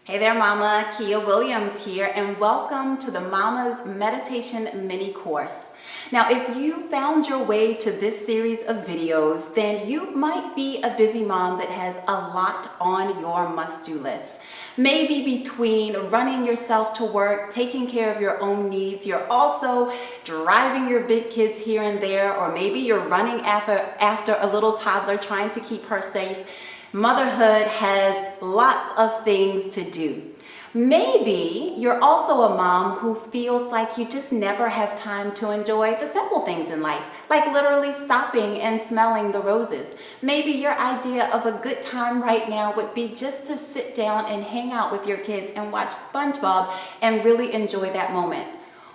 Hey there, Mama. Kia Williams here, and welcome to the Mama's Meditation Mini Course. Now, if you found your way to this series of videos, then you might be a busy mom that has a lot on your must-do list. Maybe between running yourself to work, taking care of your own needs, you're also driving your big kids here and there, or maybe you're running after a little toddler trying to keep her safe. Motherhood has lots of things to do. Maybe you're also a mom who feels like you just never have time to enjoy the simple things in life, like literally stopping and smelling the roses. Maybe your idea of a good time right now would be just to sit down and hang out with your kids and watch SpongeBob and really enjoy that moment.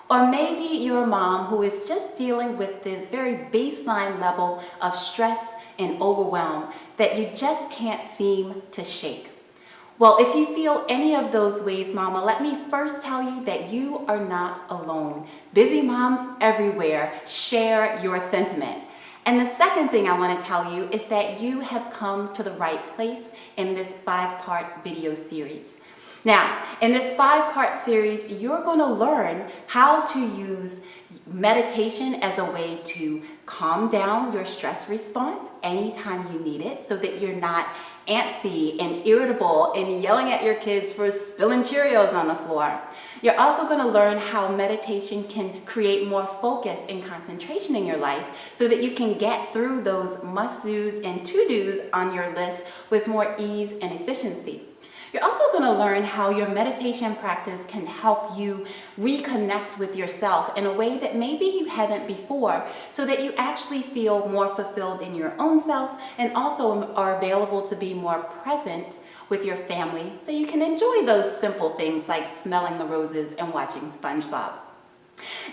Or maybe you're a mom who is just dealing with this very baseline level of stress and overwhelm that you just can't seem to shake. Well, if you feel any of those ways, Mama, let me first tell you that you are not alone. Busy moms everywhere share your sentiment. And the second thing I want to tell you is that you have come to the right place in this 5-part video series. Now, in this 5-part series, you're going to learn how to use meditation as a way to calm down your stress response anytime you need it so that you're not antsy and irritable and yelling at your kids for spilling Cheerios on the floor. You're also going to learn how meditation can create more focus and concentration in your life so that you can get through those must-dos and to-dos on your list with more ease and efficiency. You're also going to learn how your meditation practice can help you reconnect with yourself in a way that maybe you haven't before, so that you actually feel more fulfilled in your own self and also are available to be more present with your family so you can enjoy those simple things like smelling the roses and watching SpongeBob.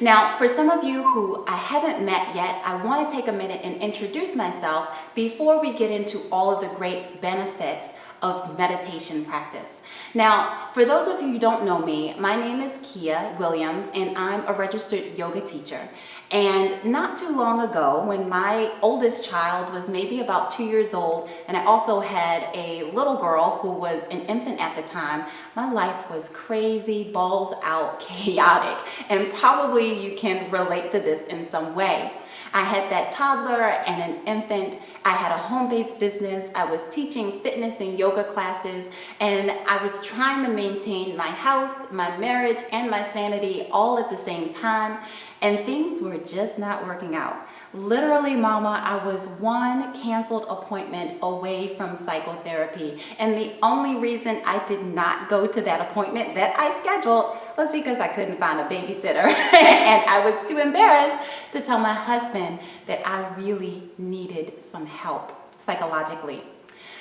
Now, for some of you who I haven't met yet, I want to take a minute and introduce myself before we get into all of the great benefits of meditation practice. Now, for those of you who don't know me, my name is Kia Williams and I'm a registered yoga teacher. And not too long ago, when my oldest child was maybe about 2 years old, and I also had a little girl who was an infant at the time, my life was crazy, balls out, chaotic, and probably you can relate to this in some way. I had that toddler and an infant. I had a home-based business. I was teaching fitness and yoga classes, and I was trying to maintain my house, my marriage, and my sanity all at the same time, and things were just not working out. Literally, Mama, I was one canceled appointment away from psychotherapy, and the only reason I did not go to that appointment that I scheduled was because I couldn't find a babysitter and I was too embarrassed to tell my husband that I really needed some help psychologically.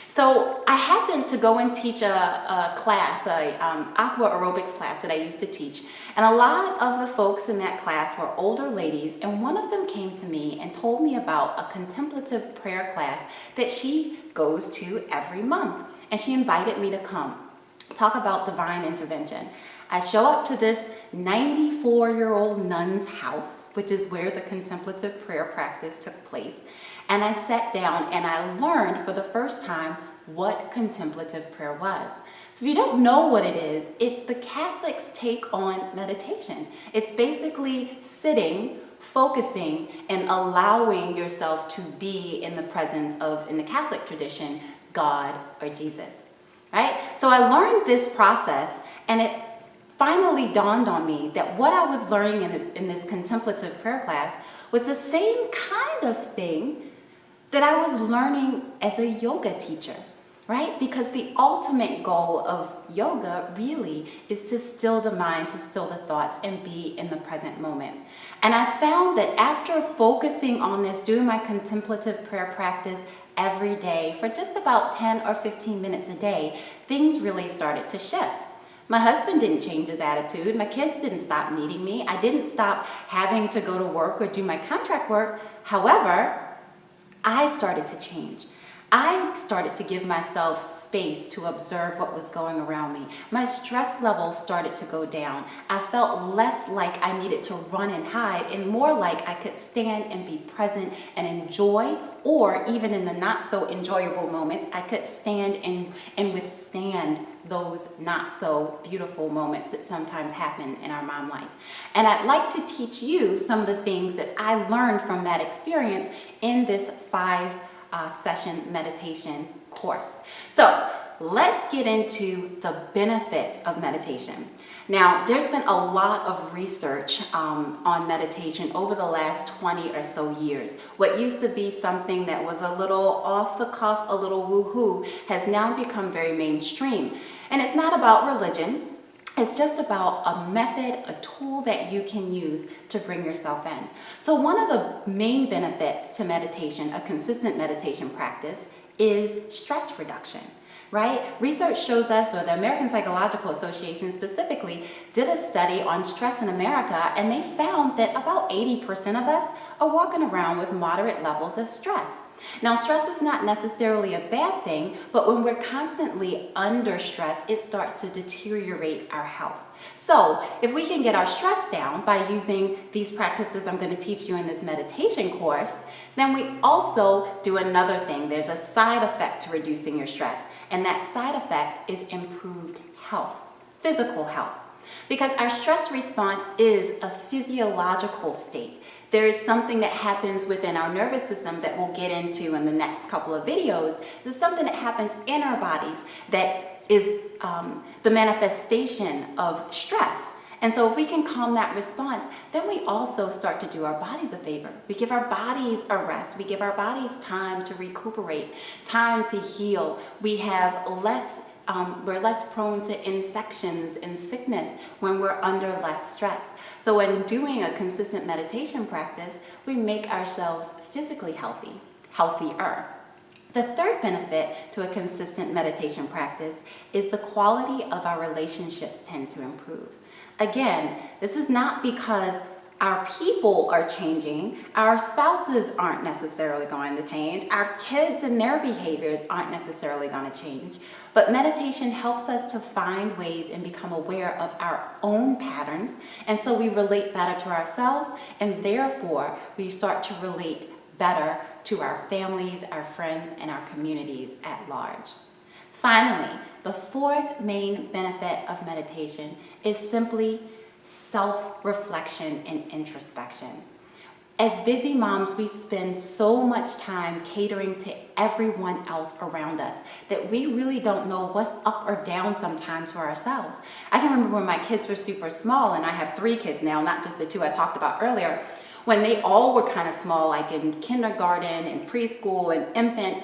So I happened to go and teach a class, aqua aerobics class that I used to teach. And a lot of the folks in that class were older ladies, and one of them came to me and told me about a contemplative prayer class that she goes to every month. And she invited me to come talk about divine intervention. I show up to this 94-year-old nun's house, which is where the contemplative prayer practice took place. And I sat down and I learned for the first time what contemplative prayer was. So if you don't know what it is, it's the Catholics' take on meditation. It's basically sitting, focusing, and allowing yourself to be in the presence of, in the Catholic tradition, God or Jesus, right? So I learned this process, and it finally dawned on me that what I was learning in this contemplative prayer class was the same kind of thing that I was learning as a yoga teacher, right? Because the ultimate goal of yoga really is to still the mind, to still the thoughts, and be in the present moment. And I found that after focusing on this, doing my contemplative prayer practice every day for just about 10 or 15 minutes a day, things really started to shift. My husband didn't change his attitude. My kids didn't stop needing me. I didn't stop having to go to work or do my contract work. However, I started to change. I started to give myself space to observe what was going around me. My stress levels started to go down. I felt less like I needed to run and hide and more like I could stand and be present and enjoy, or even in the not so enjoyable moments, I could stand and withstand those not so beautiful moments that sometimes happen in our mom life. And I'd like to teach you some of the things that I learned from that experience in this 5-session meditation course. So let's get into the benefits of meditation. Now, there's been a lot of research on meditation over the last 20 or so years. What used to be something that was a little off the cuff, a little woohoo, has now become very mainstream. And it's not about religion. It's just about a method, a tool that you can use to bring yourself in. So one of the main benefits to meditation, a consistent meditation practice, is stress reduction, right? Research shows us, or the American Psychological Association specifically, did a study on stress in America, and they found that about 80% of us are walking around with moderate levels of stress. Now, stress is not necessarily a bad thing, but when we're constantly under stress, it starts to deteriorate our health. So if we can get our stress down by using these practices I'm going to teach you in this meditation course, then we also do another thing. There's a side effect to reducing your stress, and that side effect is improved health, physical health. Because our stress response is a physiological state. There is something that happens within our nervous system that we'll get into in the next couple of videos. There's something that happens in our bodies that is the manifestation of stress. And so if we can calm that response, then we also start to do our bodies a favor. We give our bodies a rest. We give our bodies time to recuperate, time to heal. We have we're less prone to infections and sickness when we're under less stress. So when doing a consistent meditation practice, we make ourselves physically healthier. The third benefit to a consistent meditation practice is the quality of our relationships tend to improve. Again, this is not because our people are changing, our spouses aren't necessarily going to change, our kids and their behaviors aren't necessarily going to change, but meditation helps us to find ways and become aware of our own patterns, and so we relate better to ourselves, and therefore we start to relate better to our families, our friends, and our communities at large. Finally, the fourth main benefit of meditation is simply self-reflection and introspection. As busy moms, we spend so much time catering to everyone else around us that we really don't know what's up or down sometimes for ourselves. I can remember when my kids were super small, and I have 3 kids now, not just the 2 I talked about earlier, when they all were kind of small, like in kindergarten and preschool and infant,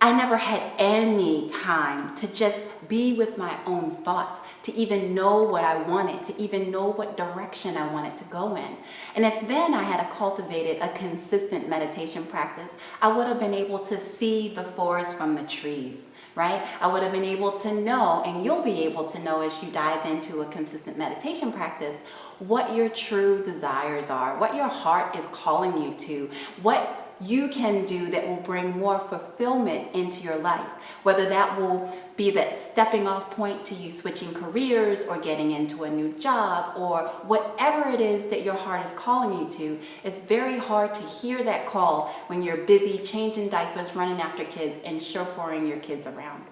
I never had any time to just be with my own thoughts, to even know what I wanted, to even know what direction I wanted to go in. And if then I had cultivated a consistent meditation practice, I would have been able to see the forest from the trees, right? I would have been able to know, and you'll be able to know as you dive into a consistent meditation practice, what your true desires are, what your heart is calling you to, what you can do that will bring more fulfillment into your life, whether that will be that stepping off point to you switching careers or getting into a new job or whatever it is that your heart is calling you to. It's very hard to hear that call when you're busy changing diapers, running after kids, and chauffeuring your kids around.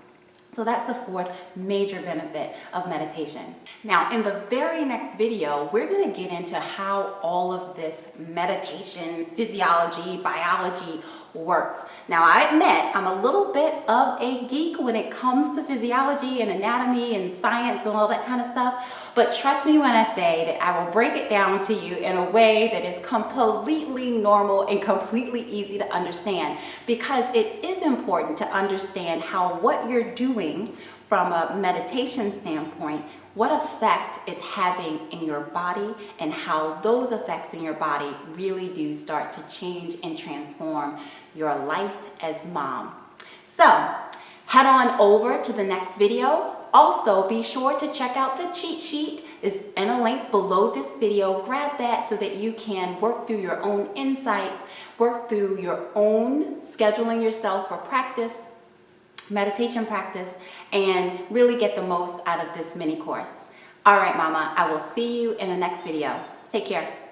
So that's the fourth major benefit of meditation. Now, in the very next video, we're going to get into how all of this meditation, physiology, biology works. Now, I admit I'm a little bit of a geek when it comes to physiology and anatomy and science and all that kind of stuff, but trust me when I say that I will break it down to you in a way that is completely normal and completely easy to understand, because it is important to understand how what you're doing from a meditation standpoint, what effect it's having in your body, and how those effects in your body really do start to change and transform your life as mom. So head on over to the next video. Also, be sure to check out the cheat sheet. It's in a link below this video. Grab that so that you can work through your own insights, work through your own scheduling yourself for practice, meditation practice, and really get the most out of this mini course. All right, Mama, I will see you in the next video. Take care.